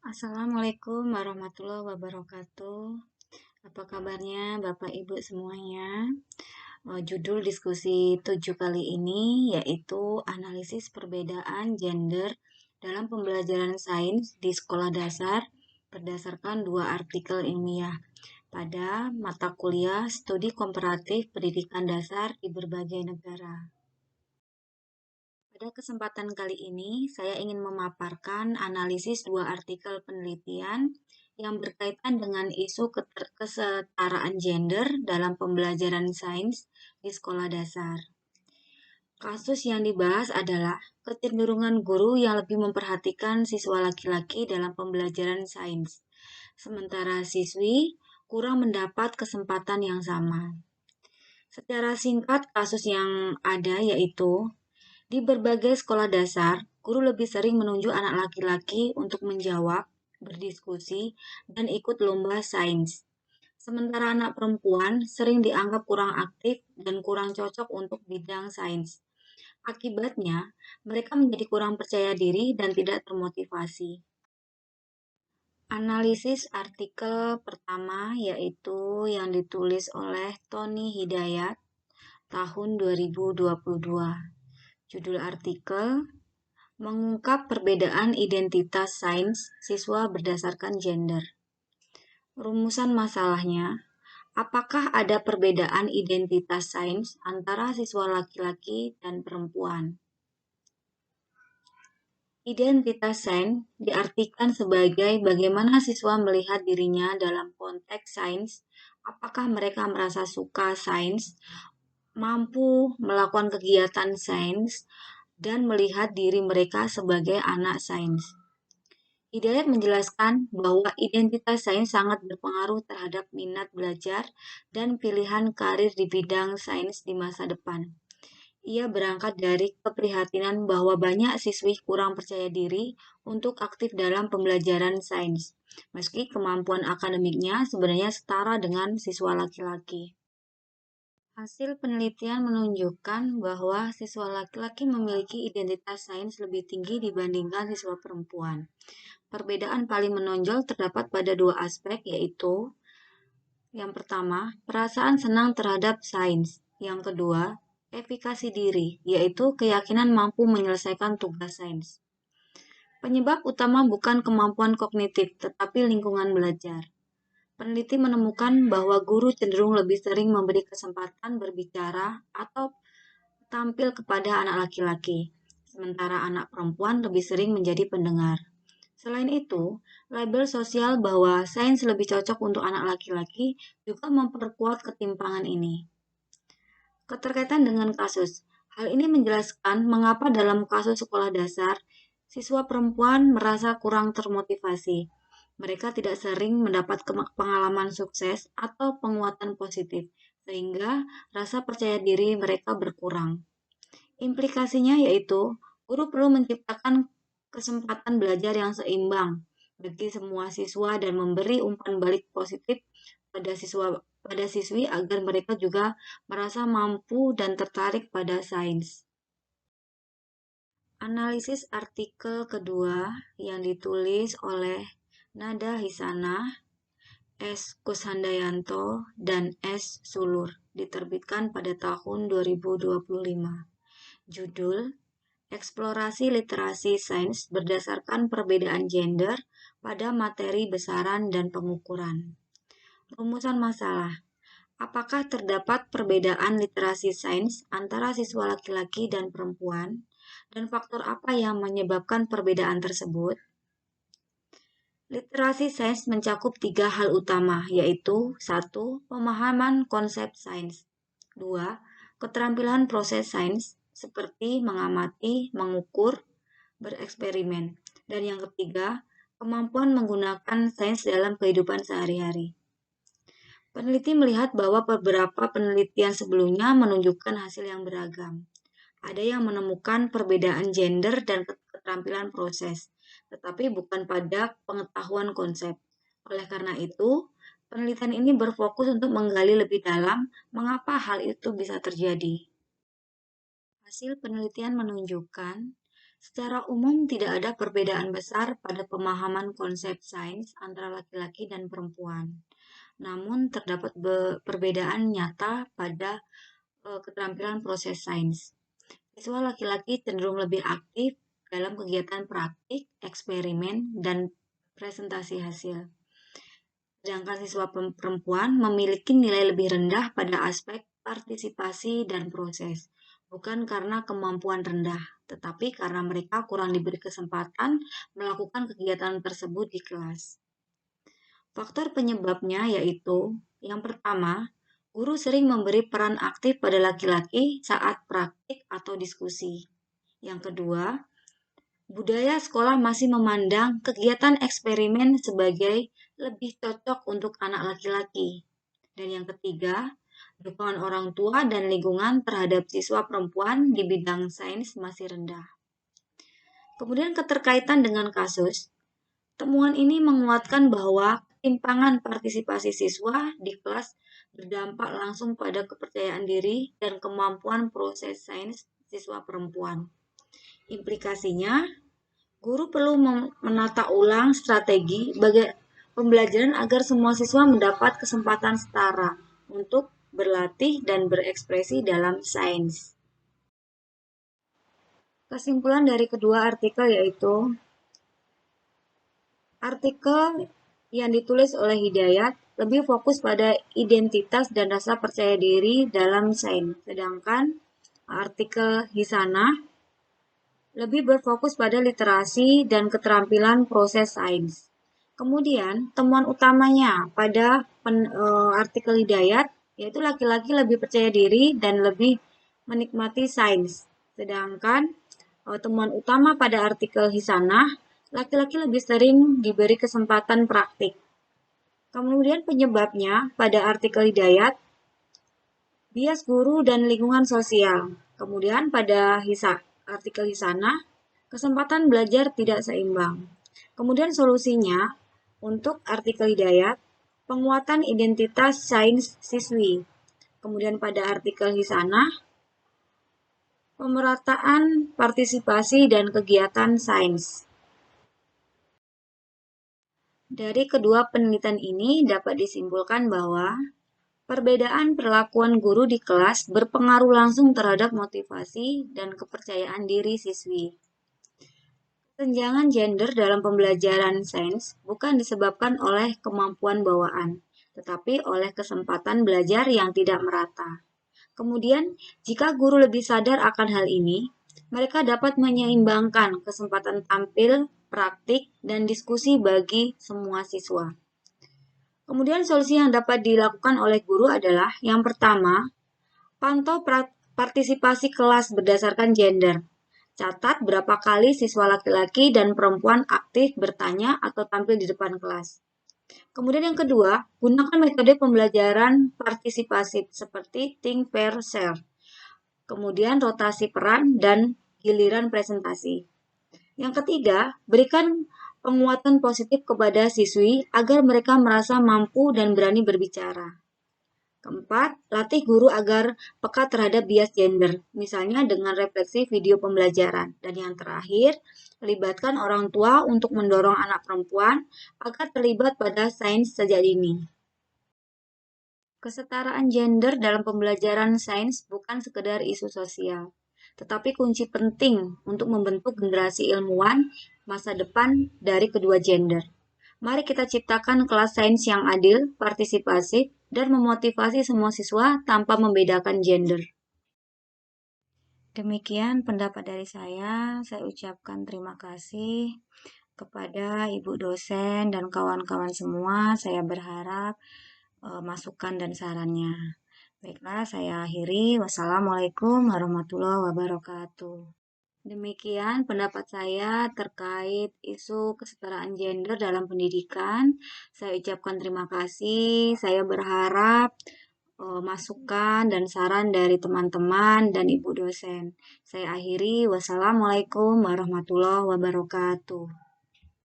Assalamualaikum warahmatullahi wabarakatuh. Apa kabarnya Bapak Ibu semuanya? Judul diskusi 7 kali ini yaitu analisis perbedaan gender dalam pembelajaran sains di sekolah dasar berdasarkan dua artikel ilmiah pada mata kuliah Studi Komparatif Pendidikan Dasar di berbagai negara. Pada kesempatan kali ini, saya ingin memaparkan analisis dua artikel penelitian yang berkaitan dengan isu kesetaraan gender dalam pembelajaran sains di sekolah dasar. Kasus yang dibahas adalah kecenderungan guru yang lebih memperhatikan siswa laki-laki dalam pembelajaran sains, sementara siswi kurang mendapat kesempatan yang sama. Secara singkat, kasus yang ada yaitu di berbagai sekolah dasar, guru lebih sering menunjuk anak laki-laki untuk menjawab, berdiskusi, dan ikut lomba sains. Sementara anak perempuan sering dianggap kurang aktif dan kurang cocok untuk bidang sains. Akibatnya, mereka menjadi kurang percaya diri dan tidak termotivasi. Analisis artikel pertama yaitu yang ditulis oleh Tony Hidayat tahun 2022. Judul artikel mengungkap perbedaan identitas sains siswa berdasarkan gender. Rumusan masalahnya, apakah ada perbedaan identitas sains antara siswa laki-laki dan perempuan? Identitas sains diartikan sebagai bagaimana siswa melihat dirinya dalam konteks sains, apakah mereka merasa suka sains, mampu melakukan kegiatan sains, dan melihat diri mereka sebagai anak sains. Hidayat menjelaskan bahwa identitas sains sangat berpengaruh terhadap minat belajar dan pilihan karir di bidang sains di masa depan. Ia berangkat dari keprihatinan bahwa banyak siswi kurang percaya diri untuk aktif dalam pembelajaran sains, meski kemampuan akademiknya sebenarnya setara dengan siswa laki-laki. Hasil penelitian menunjukkan bahwa siswa laki-laki memiliki identitas sains lebih tinggi dibandingkan siswa perempuan. Perbedaan paling menonjol terdapat pada dua aspek, yaitu yang pertama, perasaan senang terhadap sains. Yang kedua, efikasi diri, yaitu keyakinan mampu menyelesaikan tugas sains. Penyebab utama bukan kemampuan kognitif, tetapi lingkungan belajar. Peneliti menemukan bahwa guru cenderung lebih sering memberi kesempatan berbicara atau tampil kepada anak laki-laki, sementara anak perempuan lebih sering menjadi pendengar. Selain itu, label sosial bahwa sains lebih cocok untuk anak laki-laki juga memperkuat ketimpangan ini. Keterkaitan dengan kasus, hal ini menjelaskan mengapa dalam kasus sekolah dasar, siswa perempuan merasa kurang termotivasi. Mereka tidak sering mendapat pengalaman sukses atau penguatan positif, sehingga rasa percaya diri mereka berkurang. Implikasinya yaitu, guru perlu menciptakan kesempatan belajar yang seimbang bagi semua siswa dan memberi umpan balik positif pada siswi agar mereka juga merasa mampu dan tertarik pada sains. Analisis artikel kedua yang ditulis oleh Nada Hisanah, S. Kushandayanto, dan S. Sulur, diterbitkan pada tahun 2025. Judul Eksplorasi Literasi Sains berdasarkan perbedaan gender pada materi besaran dan pengukuran. Rumusan masalah. Apakah terdapat perbedaan literasi sains antara siswa laki-laki dan perempuan? Dan faktor apa yang menyebabkan perbedaan tersebut? Literasi sains mencakup 3 hal utama, yaitu 1. Pemahaman konsep sains. 2. Keterampilan proses sains, seperti mengamati, mengukur, bereksperimen. Dan yang ketiga, kemampuan menggunakan sains dalam kehidupan sehari-hari. Peneliti melihat bahwa beberapa penelitian sebelumnya menunjukkan hasil yang beragam. Ada yang menemukan perbedaan gender dan keterampilan proses, tetapi bukan pada pengetahuan konsep. Oleh karena itu, penelitian ini berfokus untuk menggali lebih dalam mengapa hal itu bisa terjadi. Hasil penelitian menunjukkan Secara umum, tidak ada perbedaan besar pada pemahaman konsep sains antara laki-laki dan perempuan. Namun, terdapat perbedaan nyata pada keterampilan proses sains. Siswa laki-laki cenderung lebih aktif dalam kegiatan praktik, eksperimen, dan presentasi hasil. Sedangkan siswa perempuan memiliki nilai lebih rendah pada aspek partisipasi dan proses, bukan karena kemampuan rendah, tetapi karena mereka kurang diberi kesempatan melakukan kegiatan tersebut di kelas. Faktor penyebabnya yaitu, yang pertama, guru sering memberi peran aktif pada laki-laki saat praktik atau diskusi. Yang kedua, budaya sekolah masih memandang kegiatan eksperimen sebagai lebih cocok untuk anak laki-laki. Dan yang ketiga, dukungan orang tua dan lingkungan terhadap siswa perempuan di bidang sains masih rendah. Kemudian keterkaitan dengan kasus, temuan ini menguatkan bahwa ketimpangan partisipasi siswa di kelas berdampak langsung pada kepercayaan diri dan kemampuan proses sains siswa perempuan. Implikasinya, guru perlu menata ulang strategi bagi pembelajaran agar semua siswa mendapat kesempatan setara untuk berlatih dan berekspresi dalam sains. Kesimpulan dari kedua artikel yaitu, artikel yang ditulis oleh Hidayat lebih fokus pada identitas dan rasa percaya diri dalam sains, sedangkan artikel Hisanah lebih berfokus pada literasi dan keterampilan proses sains. Kemudian, temuan utamanya pada artikel Hidayat yaitu laki-laki lebih percaya diri dan lebih menikmati sains. Sedangkan temuan utama pada artikel Hisanah, laki-laki lebih sering diberi kesempatan praktik. Kemudian penyebabnya pada artikel Hidayat, bias guru dan lingkungan sosial. Kemudian pada artikel Hisanah, kesempatan belajar tidak seimbang. Kemudian solusinya untuk artikel Hidayat, penguatan identitas sains siswi. Kemudian pada artikel Hisanah, pemerataan partisipasi dan kegiatan sains. Dari kedua penelitian ini dapat disimpulkan bahwa perbedaan perlakuan guru di kelas berpengaruh langsung terhadap motivasi dan kepercayaan diri siswi. Kesenjangan gender dalam pembelajaran sains bukan disebabkan oleh kemampuan bawaan, tetapi oleh kesempatan belajar yang tidak merata. Kemudian, jika guru lebih sadar akan hal ini, mereka dapat menyeimbangkan kesempatan tampil, praktik, dan diskusi bagi semua siswa. Kemudian solusi yang dapat dilakukan oleh guru adalah, yang pertama, pantau partisipasi kelas berdasarkan gender. Catat berapa kali siswa laki-laki dan perempuan aktif bertanya atau tampil di depan kelas. Kemudian yang kedua, gunakan metode pembelajaran partisipasi seperti think, pair, share. Kemudian rotasi peran dan giliran presentasi. Yang ketiga, berikan penguatan positif kepada siswi agar mereka merasa mampu dan berani berbicara. Keempat, latih guru agar peka terhadap bias gender, misalnya dengan refleksi video pembelajaran. Dan yang terakhir, libatkan orang tua untuk mendorong anak perempuan agar terlibat pada sains sejak dini. Kesetaraan gender dalam pembelajaran sains bukan sekedar isu sosial, tetapi kunci penting untuk membentuk generasi ilmuwan masa depan dari kedua gender. Mari kita ciptakan kelas sains yang adil, partisipasif, dan memotivasi semua siswa tanpa membedakan gender. Demikian pendapat dari saya ucapkan terima kasih kepada Ibu dosen dan kawan-kawan semua. Saya berharap masukan dan sarannya. Baiklah, saya akhiri. Wassalamualaikum warahmatullahi wabarakatuh. Demikian pendapat saya terkait isu kesetaraan gender dalam pendidikan. Saya ucapkan terima kasih. Saya berharap masukan dan saran dari teman-teman dan Ibu dosen. Saya akhiri. Wassalamualaikum warahmatullahi wabarakatuh.